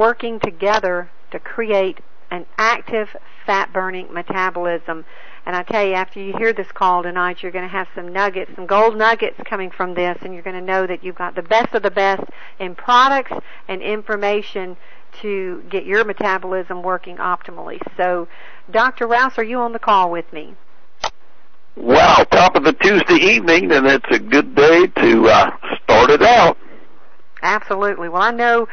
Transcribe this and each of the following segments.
working together to create an active fat-burning metabolism. And I tell you, after you hear this call tonight, you're going to have some nuggets, some gold nuggets coming from this, and you're going to know that you've got the best of the best in products and information to get your metabolism working optimally. So, Dr. Rouse, are you on the call with me? Well, top of the Tuesday evening, and it's a good day to start it out. Absolutely. Well, I know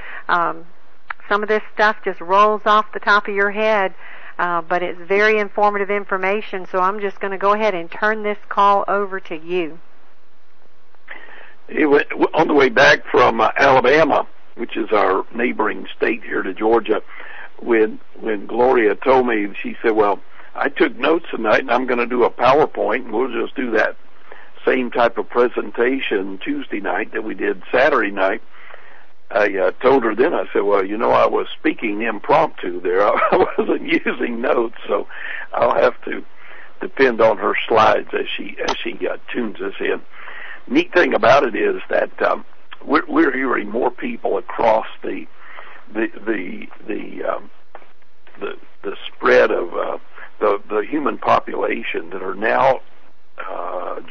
some of this stuff just rolls off the top of your head, but it's very informative information, so I'm just going to go ahead and turn this call over to you. On the way back from Alabama, which is our neighboring state here to Georgia, when Gloria told me, she said, well, I took notes tonight, and I'm going to do a PowerPoint, and we'll just do that same type of presentation Tuesday night that we did Saturday night. I told her then, I said, well, I was speaking impromptu there. I wasn't using notes, so I'll have to depend on her slides as she tunes us in. Neat thing about it is that we're hearing more people across the spread of the human population that are now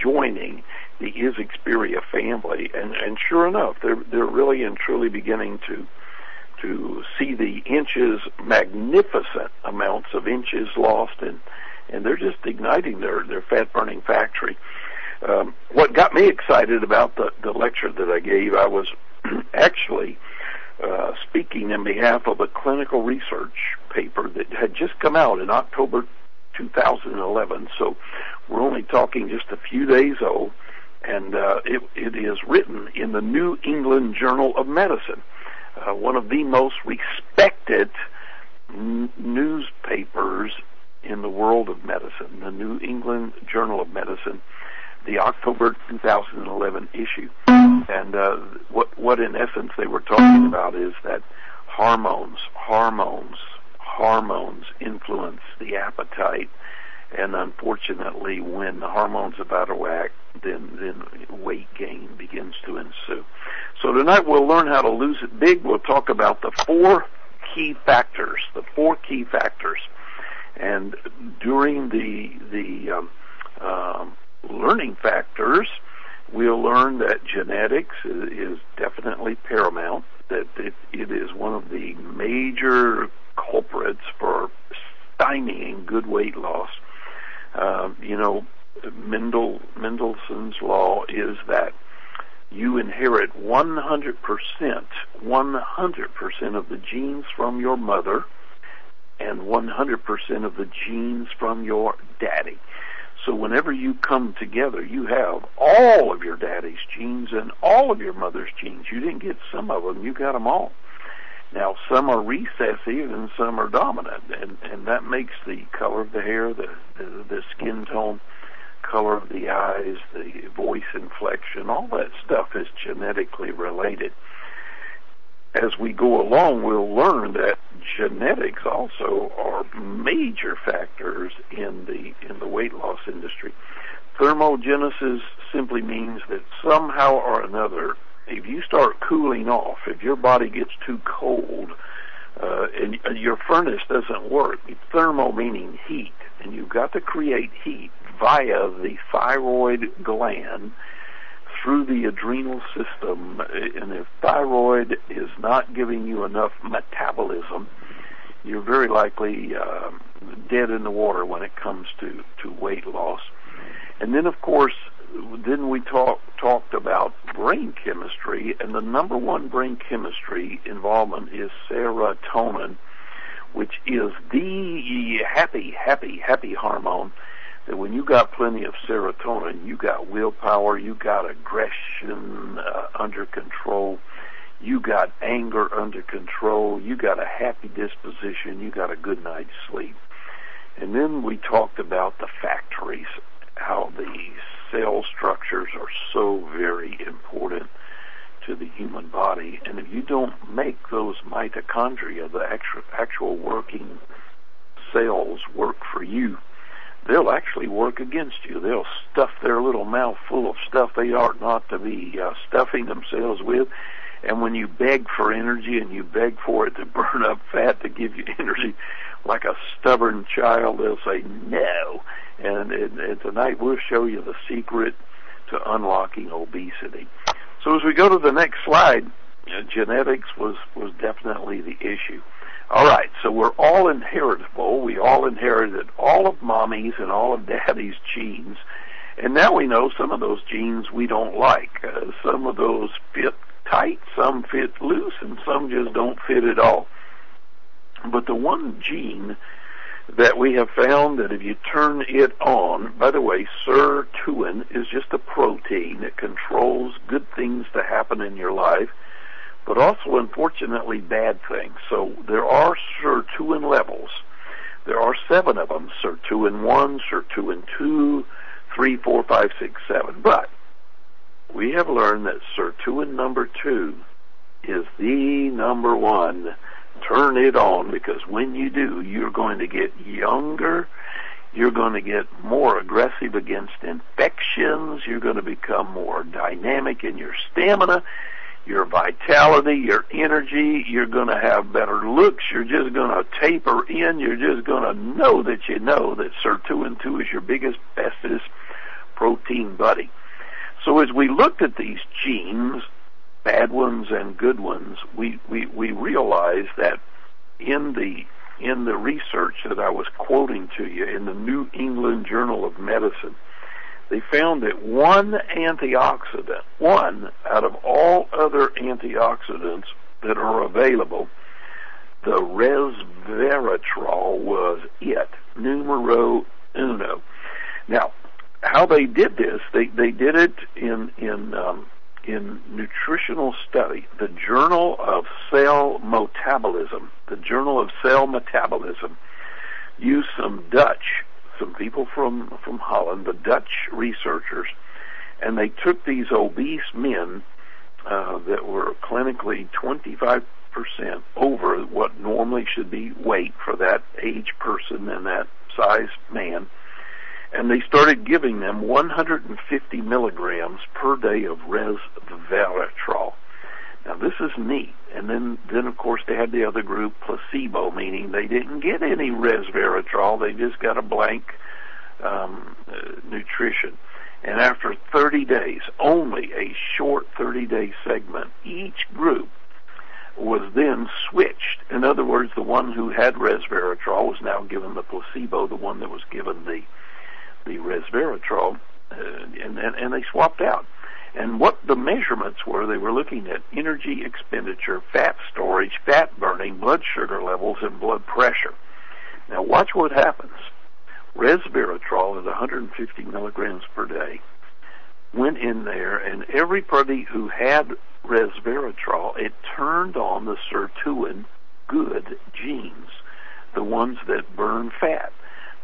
joining the Is Xperia family, and sure enough, they're really and truly beginning to see the inches, magnificent amounts of inches lost, and they're just igniting their fat burning factory. What got me excited about the lecture that I gave, I was actually speaking in behalf of a clinical research paper that had just come out in October 2011, so we're only talking just a few days old, and it is written in the New England Journal of Medicine, one of the most respected newspapers in the world of medicine, the New England Journal of Medicine, the October 2011 issue. And what in essence they were talking about is that hormones influence the appetite, and unfortunately when the hormones are out of whack, then weight gain begins to ensue. So tonight we'll learn how to lose it big. We'll talk about the four key factors. And during the learning factors, we'll learn that genetics is definitely paramount, that it is one of the major culprits for stymieing good weight loss. Mendelssohn's law is that you inherit 100% of the genes from your mother and 100% of the genes from your daddy. So whenever you come together, you have all of your daddy's genes and all of your mother's genes. You didn't get some of them, you got them all. Now, some are recessive and some are dominant, and that makes the color of the hair, the skin tone, color of the eyes, the voice inflection, all that stuff is genetically related. As we go along, we'll learn that genetics also are major factors in the weight loss industry. Thermogenesis simply means that somehow or another, if you start cooling off, if your body gets too cold, and your furnace doesn't work, thermo meaning heat, and you've got to create heat via the thyroid gland through the adrenal system, and if thyroid is not giving you enough metabolism, you're very likely dead in the water when it comes to weight loss. And then, of course, we talked about brain chemistry, and the number one brain chemistry involvement is serotonin, which is the happy hormone. That when you got plenty of serotonin, you got willpower, you got aggression under control, you got anger under control, you got a happy disposition, you got a good night's sleep. And then we talked about the factories, how the cell structures are so very important to the human body. And if you don't make those mitochondria, the actual working cells, work for you, they'll actually work against you. They'll stuff their little mouth full of stuff they ought not to be stuffing themselves with, And when you beg for energy and you beg for it to burn up fat to give you energy, like a stubborn child, they'll say no. And tonight we'll show you the secret to unlocking obesity. So as we go to the next slide, genetics was definitely the issue. All right, so we're all inheritable. We all inherited all of mommy's and all of daddy's genes. And now we know some of those genes we don't like. Some of those fit tight, some fit loose, and some just don't fit at all. But the one gene that we have found that if you turn it on, by the way, sirtuin is just a protein. It controls good things to happen in your life, but also, unfortunately, bad things. So there are sirtuin levels. There are 7 of them: sirtuin 1, sirtuin 2, 3, 4, 5, 6, 7. But we have learned that sirtuin number 2 is the number one. Turn it on, because when you do, you're going to get younger, you're going to get more aggressive against infections, you're going to become more dynamic in your stamina, your vitality, your energy, you're going to have better looks, you're just going to taper in, you're just going to know that sirtuin 2 is your biggest, bestest protein buddy. So as we looked at these genes, bad ones and good ones, we realized that in the research that I was quoting to you in the New England Journal of Medicine, they found that one antioxidant, one out of all other antioxidants that are available, the resveratrol was it, numero uno. Now, how they did this, they did it in nutritional study, the Journal of Cell Metabolism. The Journal of Cell Metabolism used some people from Holland, the Dutch researchers, and they took these obese men that were clinically 25% over what normally should be weight for that age person and that size man, and they started giving them 150 milligrams per day of resveratrol. Now, this is neat. And then of course, they had the other group, placebo, meaning they didn't get any resveratrol. They just got a blank nutrition. And after 30 days, only a short 30-day segment, each group was then switched. In other words, the one who had resveratrol was now given the placebo, the one that was given the resveratrol, and they swapped out. And what the measurements were, they were looking at energy expenditure, fat storage, fat burning, blood sugar levels, and blood pressure. Now watch what happens. Resveratrol at 150 milligrams per day went in there, and everybody who had resveratrol, it turned on the sirtuin good genes, the ones that burn fat,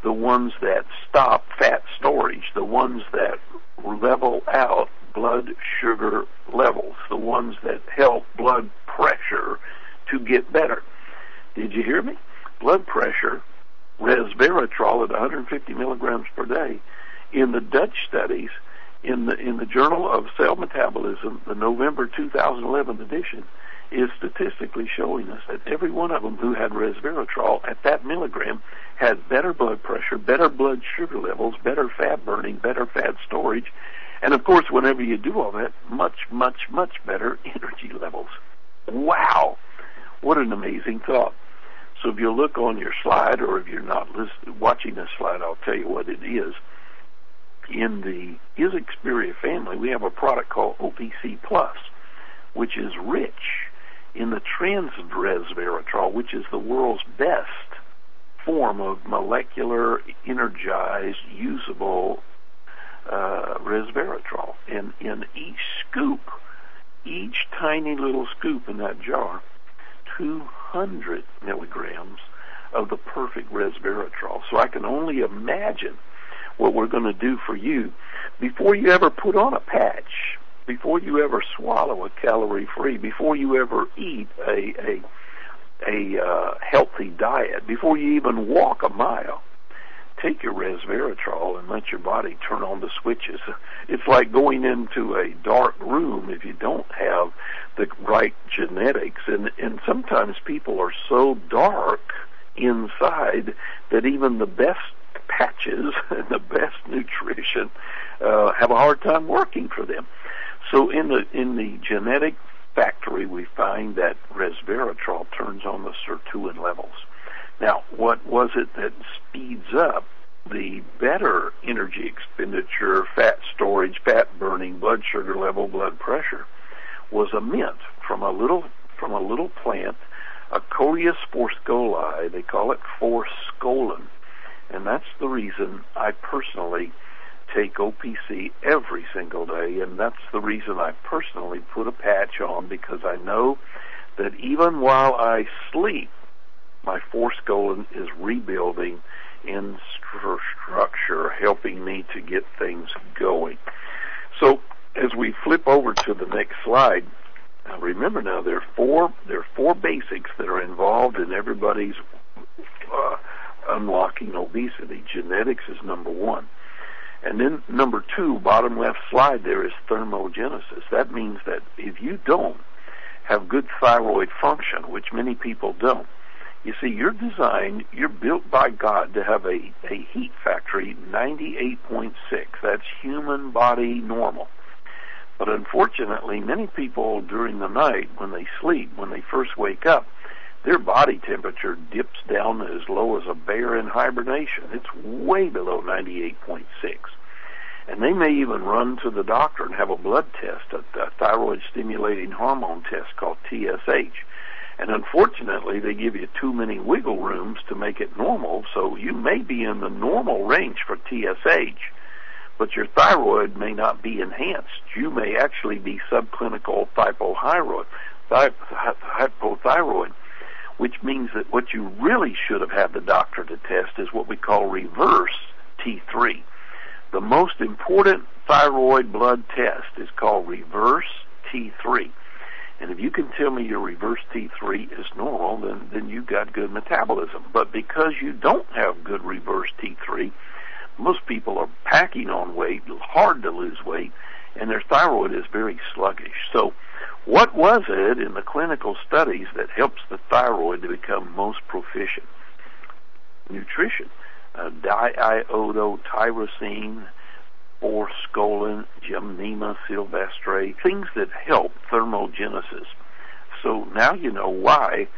the ones that stop fat storage, the ones that level out blood sugar levels, the ones that help blood pressure to get better. Did you hear me? Blood pressure, resveratrol at 150 milligrams per day. In the Dutch studies, in the Journal of Cell Metabolism, the November 2011 edition, is statistically showing us that every one of them who had resveratrol at that milligram had better blood pressure, better blood sugar levels, better fat burning, better fat storage, and of course, whenever you do all that, much, much, much better energy levels. Wow! What an amazing thought. So if you look on your slide, or if you're not watching this slide, I'll tell you what it is. In the Isixperia family, we have a product called OPC Plus, which is rich in the trans resveratrol, which is the world's best form of molecular, energized, usable resveratrol. And in each scoop, each tiny little scoop in that jar, 200 milligrams of the perfect resveratrol. So I can only imagine what we're going to do for you before you ever put on a patch, before you ever swallow a calorie-free, before you ever eat a healthy diet, before you even walk a mile. take your resveratrol and let your body turn on the switches. It's like going into a dark room if you don't have the right genetics. And sometimes people are so dark inside that even the best patches and the best nutrition have a hard time working for them. So in the genetic factory, we find that resveratrol turns on the sirtuin levels. Now, what was it that speeds up the better energy expenditure, fat storage, fat burning, blood sugar level, blood pressure? Was a mint from a little plant, a Coleus forscoli. They call it forskolin, and that's the reason I personally take OPC every single day, and that's the reason I personally put a patch on, because I know that even while I sleep, my forskolin is rebuilding in structure, helping me to get things going. So as we flip over to the next slide, now remember now there are four basics that are involved in everybody's unlocking obesity. Genetics is number one. And then number two, bottom left slide there, is thermogenesis. That means that if you don't have good thyroid function, which many people don't, you see, you're built by God to have a heat factory 98.6. That's human body normal. But unfortunately, many people during the night, when they sleep, when they first wake up, their body temperature dips down as low as a bear in hibernation. It's way below 98.6. And they may even run to the doctor and have a blood test, a thyroid-stimulating hormone test called TSH. And unfortunately, they give you too many wiggle rooms to make it normal, so you may be in the normal range for TSH, but your thyroid may not be enhanced. You may actually be subclinical hypothyroid, which means that what you really should have had the doctor to test is what we call reverse T3. The most important thyroid blood test is called reverse T3. And if you can tell me your reverse T3 is normal, then you've got good metabolism. But because you don't have good reverse T3, most people are packing on weight, hard to lose weight, and their thyroid is very sluggish. So what was it in the clinical studies that helps the thyroid to become most proficient? Nutrition. Diiodotyrosine, forskolin, Gymnema sylvestre, things that help thermogenesis. So now you know why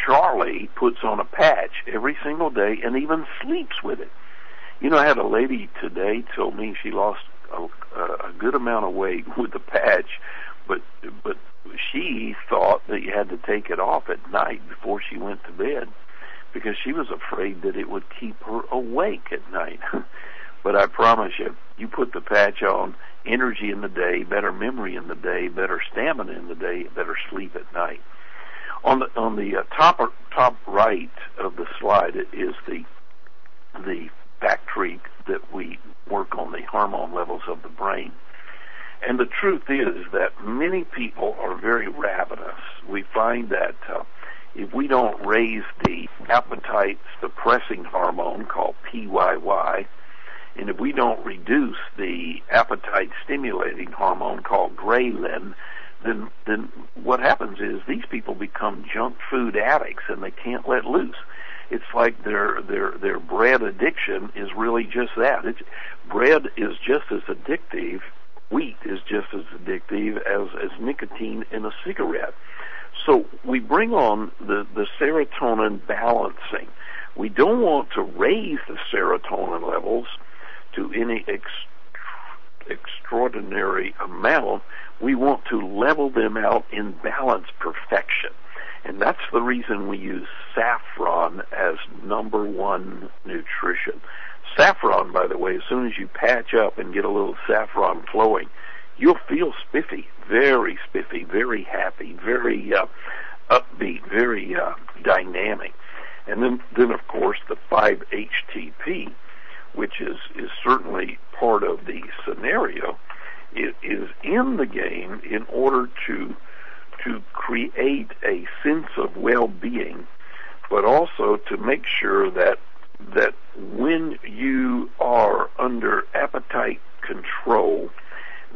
Charlie puts on a patch every single day and even sleeps with it. You know, I had a lady today told me she lost a good amount of weight with the patch, but she thought that you had to take it off at night before she went to bed because she was afraid that it would keep her awake at night. But I promise you, you put the patch on, energy in the day, better memory in the day, better stamina in the day, better sleep at night. On the top right of the slide is the factory that we work on the hormone levels of the brain. And the truth is that many people are very ravenous. We find that if we don't raise the appetite suppressing hormone called PYY, and if we don't reduce the appetite stimulating hormone called ghrelin, then what happens is these people become junk food addicts and they can't let loose. It's like their bread addiction is really just that. Bread is just as addictive, wheat is just as addictive as nicotine in a cigarette. So we bring on the serotonin balancing. We don't want to raise the serotonin levels to any extraordinary amount. We want to level them out in balance perfection. And that's the reason we use saffron as number one nutrition. Saffron, by the way, as soon as you patch up and get a little saffron flowing, you'll feel spiffy, very happy, very upbeat, very dynamic. And then of course, the 5-HTP, which is certainly part of the scenario, is in the game in order to create a sense of well-being, but also to make sure that that when you are under appetite control,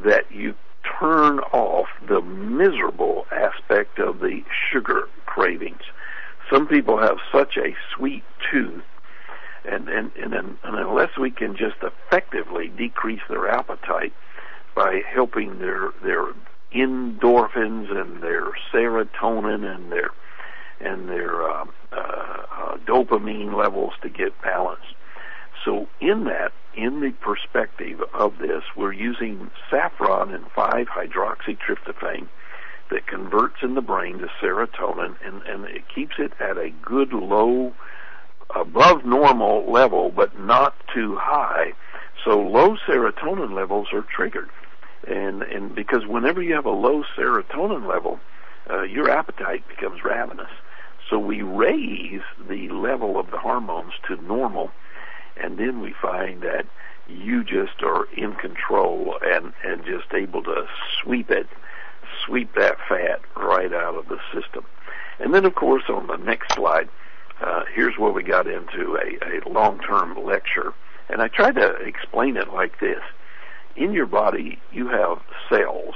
that you turn off the miserable aspect of the sugar cravings. Some people have such a sweet tooth, and unless we can just effectively decrease their appetite by helping their endorphins and their serotonin and their dopamine levels to get balanced. So in the perspective of this, we're using saffron and 5-hydroxytryptophan that converts in the brain to serotonin, and it keeps it at a good low, above normal level, but not too high. So low serotonin levels are triggered. And because whenever you have a low serotonin level, your appetite becomes ravenous. So we raise the level of the hormones to normal, and then we find that you just are in control and just able to sweep that fat right out of the system. And then, of course, on the next slide, here's where we got into a long-term lecture, and I tried to explain it like this. In your body, you have cells,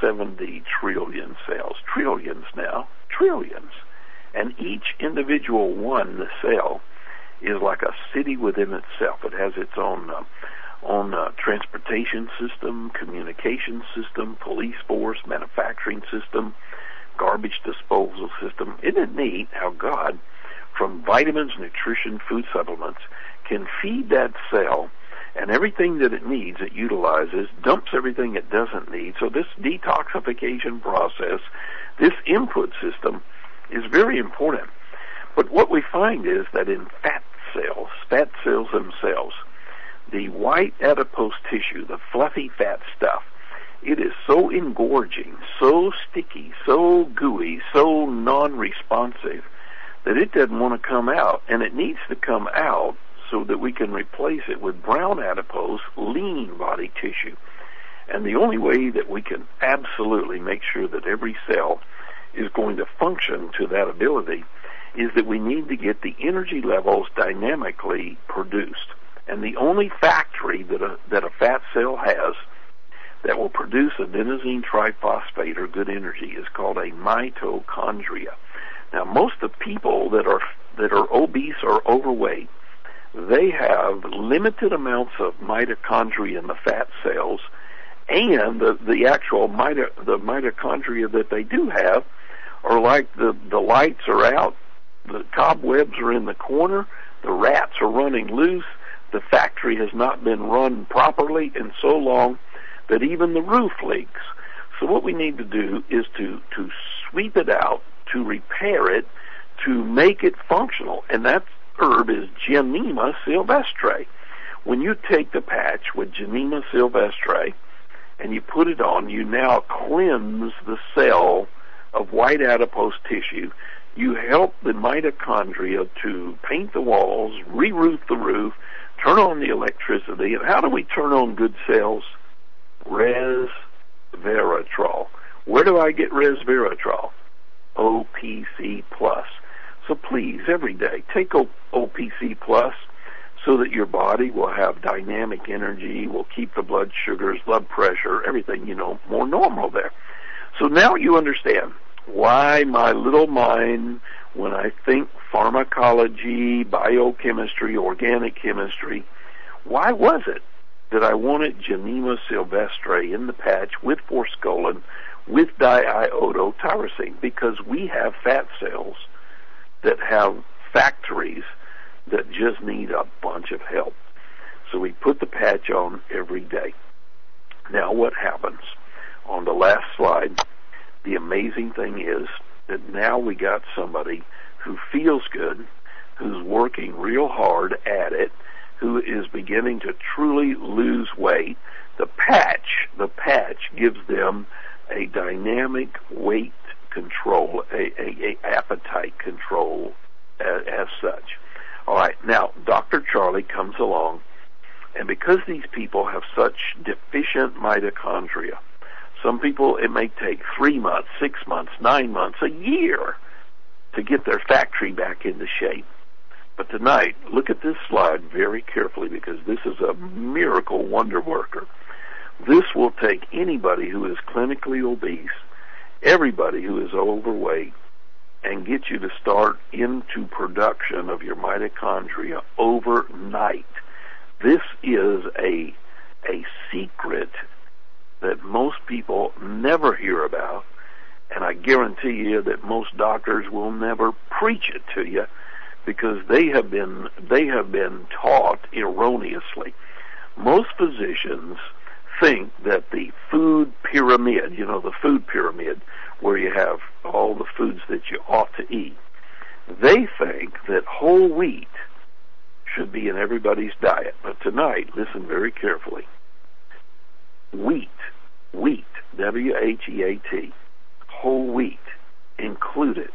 70 trillion cells. Trillions now, trillions. And each individual one cell is like a city within itself. It has its own transportation system, communication system, police force, manufacturing system, garbage disposal system. Isn't it neat how God, from vitamins, nutrition, food supplements, can feed that cell, and everything that it needs, it utilizes, dumps everything it doesn't need. So this detoxification process, this input system, is very important. But what we find is that in fat cells themselves, the white adipose tissue, the fluffy fat stuff, it is so engorging, so sticky, so gooey, so non-responsive that it doesn't want to come out, and it needs to come out so that we can replace it with brown adipose, lean body tissue. And the only way that we can absolutely make sure that every cell is going to function to that ability is that we need to get the energy levels dynamically produced. And the only factory that a fat cell has that will produce adenosine triphosphate or good energy is called a mitochondria. Now, most of the people that are obese or overweight, they have limited amounts of mitochondria in the fat cells, and the actual mitochondria that they do have are like the lights are out, the cobwebs are in the corner, the rats are running loose, the factory has not been run properly in so long that even the roof leaks. So what we need to do is to sweep it out, to repair it, to make it functional, and that herb is Genema sylvestre. When you take the patch with Genema sylvestre and you put it on, you now cleanse the cell of white adipose tissue. You help the mitochondria to paint the walls, re-roof the roof, turn on the electricity. And how do we turn on good cells? Resveratrol. Where do I get resveratrol? OPC plus. So please, every day, take OPC plus so that your body will have dynamic energy, will keep the blood sugars, blood pressure, everything, more normal there. So now you understand why my little mind, when I think pharmacology, biochemistry, organic chemistry, why was it that I wanted Genema sylvestre in the patch with forskolin, with diiodotyrosine? Because we have fat cells that have factories that just need a bunch of help. So we put the patch on every day. Now what happens? On the last slide, the amazing thing is that now we got somebody who feels good, who's working real hard at it, who is beginning to truly lose weight. The patch gives them a dynamic weight control, a appetite control as such. All right, now Dr. Charlie comes along, and because these people have such deficient mitochondria, some people it may take 3 months, 6 months, 9 months, a year to get their factory back into shape. But tonight, look at this slide very carefully, because this is a miracle wonder worker. This will take anybody who is clinically obese, everybody who is overweight, and get you to start into production of your mitochondria overnight. This is a secret that most people never hear about, and I guarantee you that most doctors will never preach it to you, because they have been taught erroneously. Most physicians think that the food pyramid, the food pyramid where you have all the foods that you ought to eat, they think that whole wheat should be in everybody's diet. But tonight, listen very carefully. Wheat, W-H-E-A-T, whole wheat included.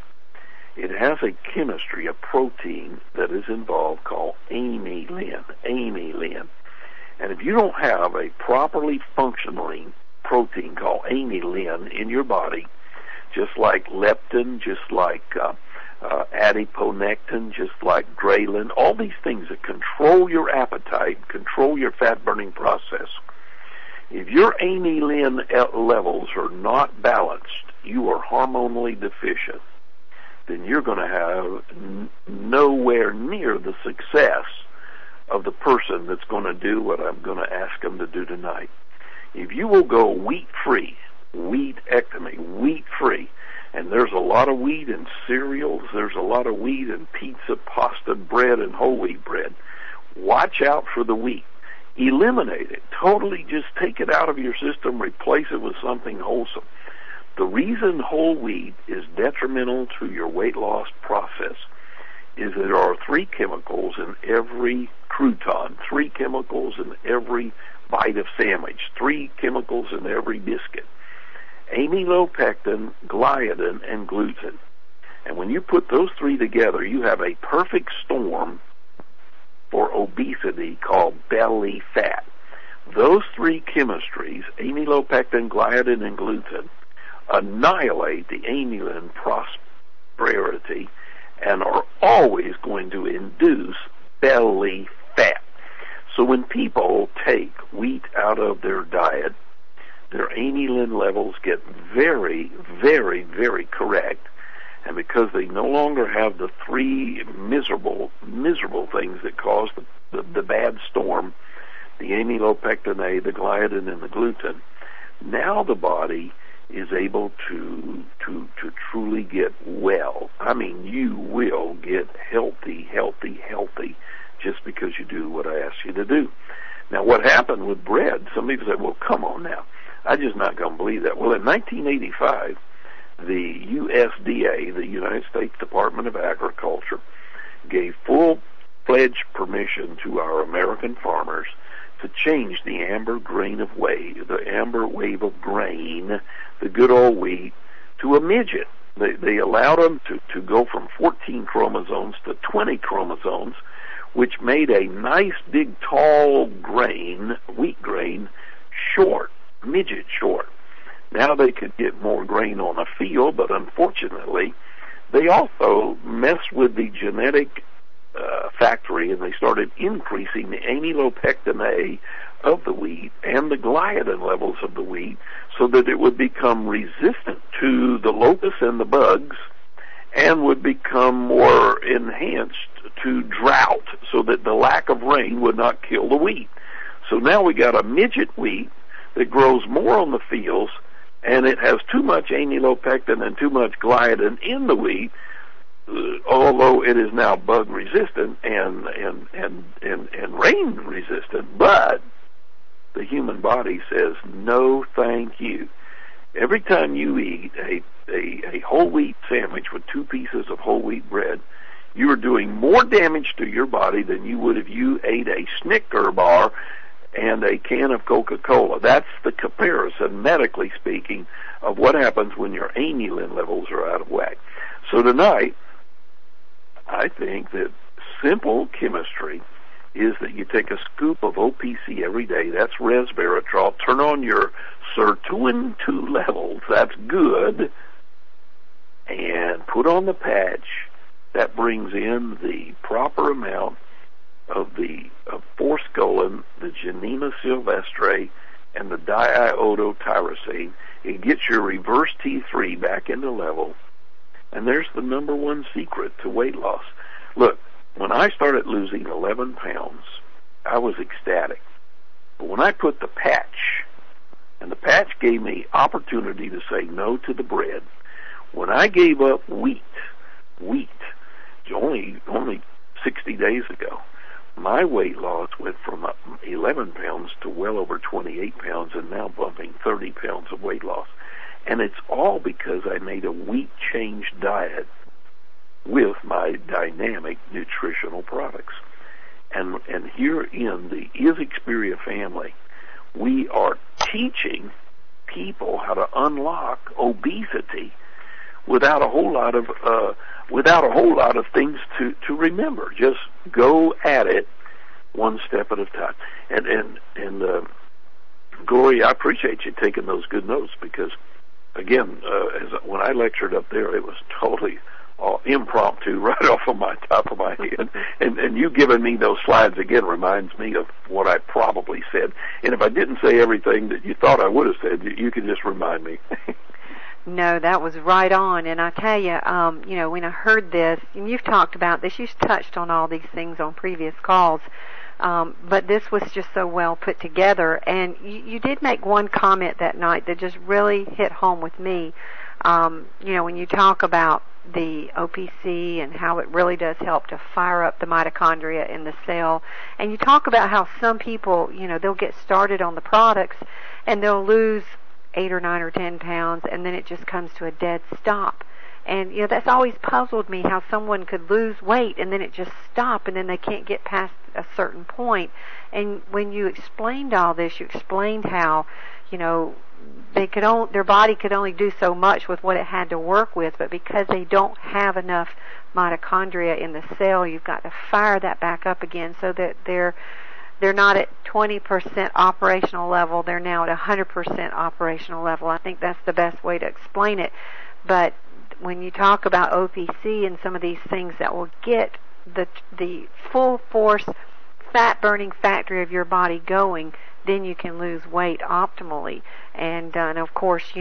It has a chemistry, a protein that is involved called amylin. And if you don't have a properly functioning protein called amylin in your body, just like leptin, just like adiponectin, just like ghrelin, all these things that control your appetite, control your fat-burning process, if your amylin levels are not balanced, you are hormonally deficient, then you're going to have nowhere near the success of the person that's going to do what I'm going to ask them to do tonight. If you will go wheat-free, wheatectomy, wheat-free, and there's a lot of wheat in cereals, there's a lot of wheat in pizza, pasta, bread, and whole wheat bread. Watch out for the wheat. Eliminate it. Totally just take it out of your system, replace it with something wholesome. The reason whole wheat is detrimental to your weight loss process is that there are 3 chemicals in every crouton, 3 chemicals in every bite of sandwich, 3 chemicals in every biscuit: amylopectin, gliadin, and gluten. And when you put those 3 together, you have a perfect storm for obesity called belly fat. Those 3 chemistries, amylopectin, gliadin, and gluten, annihilate the amylin prosperity and are always going to induce belly fat. So when people take wheat out of their diet, their amylin levels get very, very, very correct. And because they no longer have the 3 miserable things that cause the bad storm, the amylopectin A, the gliadin, and the gluten, now the body is able to truly get well. I mean, you will get healthy just because you do what I asked you to do. Now, what happened with bread, some people say, well, come on now, I'm just not going to believe that. Well, in 1985, the USDA, the United States Department of Agriculture, gave full-fledged permission to our American farmers to change the amber wave of grain, the good old wheat, to a midget. They allowed them to go from 14 chromosomes to 20 chromosomes, which made a nice big tall grain, wheat grain, short, midget short. Now they could get more grain on a field, but unfortunately, they also messed with the genetic factory, and they started increasing the amylopectin A of the wheat and the gliadin levels of the wheat so that it would become resistant to the locusts and the bugs and would become more enhanced to drought so that the lack of rain would not kill the wheat. So now we got a midget wheat that grows more on the fields, and it has too much amylopectin and too much gliadin in the wheat, although it is now bug resistant and rain resistant. But the human body says no thank you. Every time you eat a whole wheat sandwich with 2 pieces of whole wheat bread, you are doing more damage to your body than you would if you ate a Snicker bar and a can of Coca-Cola. That's the comparison, medically speaking, of what happens when your amylin levels are out of whack. So tonight, I think that simple chemistry is that you take a scoop of OPC every day, that's resveratrol, turn on your Serotonin 2 levels, that's good, and put on the patch that brings in the proper amount of the forskolin, the Genema sylvestre, and the diiodotyrosine. It gets your reverse T3 back into level, and there's the number one secret to weight loss. Look, when I started losing 11 pounds, I was ecstatic. But when I put the patch, and the patch gave me opportunity to say no to the bread, when I gave up wheat, only 60 days ago, my weight loss went from 11 pounds to well over 28 pounds and now bumping 30 pounds of weight loss. And it's all because I made a wheat change diet with my dynamic nutritional products. And here in the Is Xperia family, we are teaching people how to unlock obesity without a whole lot of things to remember. Just go at it one step at a time. And Gloria, I appreciate you taking those good notes, because again, when I lectured up there, it was totally impromptu, right off of my top of my head. And you giving me those slides again reminds me of what I probably said. And if I didn't say everything that you thought I would have said, you can just remind me. No, that was right on. And I tell you, when I heard this, and you've talked about this, you've touched on all these things on previous calls, but this was just so well put together. And you did make one comment that night that just really hit home with me. When you talk about the OPC and how it really does help to fire up the mitochondria in the cell. And you talk about how some people, they'll get started on the products and they'll lose 8 or 9 or 10 pounds, and then it just comes to a dead stop. And, that's always puzzled me, how someone could lose weight and then it just stop, and then they can't get past a certain point. And when you explained all this, you explained how, their body could only do so much with what it had to work with, but because they don't have enough mitochondria in the cell, you've got to fire that back up again so that they're not at 20% operational level, they're now at 100% operational level. I think that's the best way to explain it. But when you talk about OPC and some of these things that will get the full force fat burning factory of your body going, then you can lose weight optimally. And of course,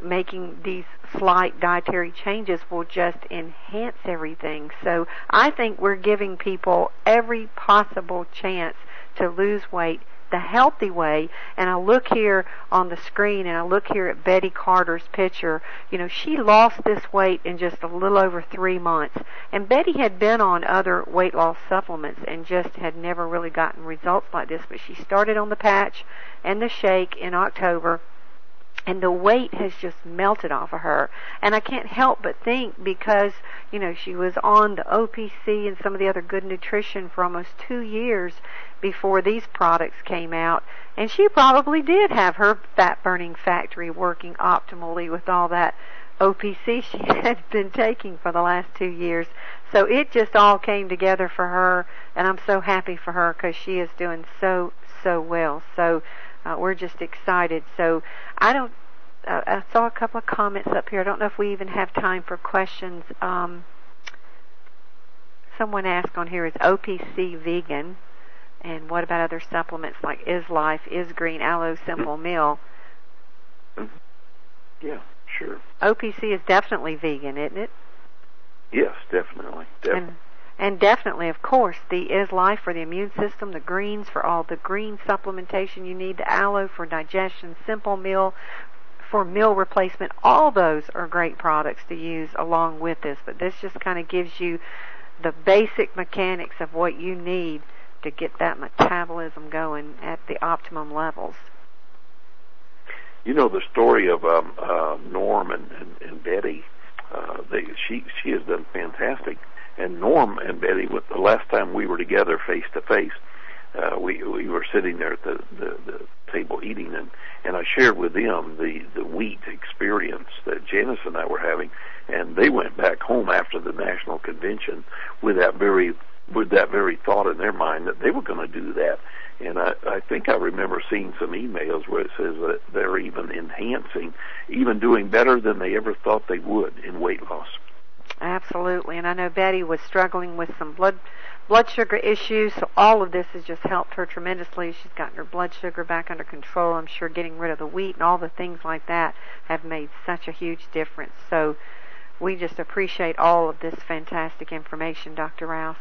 making these slight dietary changes will just enhance everything. So I think we're giving people every possible chance to lose weight the healthy way. And I look here on the screen and I look here at Betty Carter's picture. She lost this weight in just a little over 3 months. And Betty had been on other weight loss supplements and just had never really gotten results like this. But she started on the patch and the shake in October, and the weight has just melted off of her. And I can't help but think, because, she was on the OPC and some of the other good nutrition for almost 2 years before these products came out. And she probably did have her fat-burning factory working optimally with all that OPC she had been taking for the last 2 years. So it just all came together for her, and I'm so happy for her because she is doing so well. So we're just excited. So I saw a couple of comments up here. I don't know if we even have time for questions. Someone asked on here, is OPC vegan? And what about other supplements like Is Life, Is Green, Aloe Simple Meal? Yeah, sure. OPC is definitely vegan, isn't it? Yes, definitely. And definitely, of course, the Is Life for the immune system, the greens for all the green supplementation you need, the aloe for digestion, Simple Meal for meal replacement. All those are great products to use along with this, but this just kind of gives you the basic mechanics of what you need to get that metabolism going at the optimum levels. The story of Norm and Betty, she has done fantastic. And Norm and Betty, the last time we were together face to face, we were sitting there at the table eating, and I shared with them the wheat experience that Janice and I were having, and they went back home after the national convention with that very thought in their mind that they were going to do that. And I think I remember seeing some emails where it says that they're even enhancing, even doing better than they ever thought they would in weight loss. Absolutely. And I know Betty was struggling with some blood sugar issues, so all of this has just helped her tremendously. She's gotten her blood sugar back under control. I'm sure getting rid of the wheat and all the things like that have made such a huge difference. So we just appreciate all of this fantastic information, Dr. Rouse.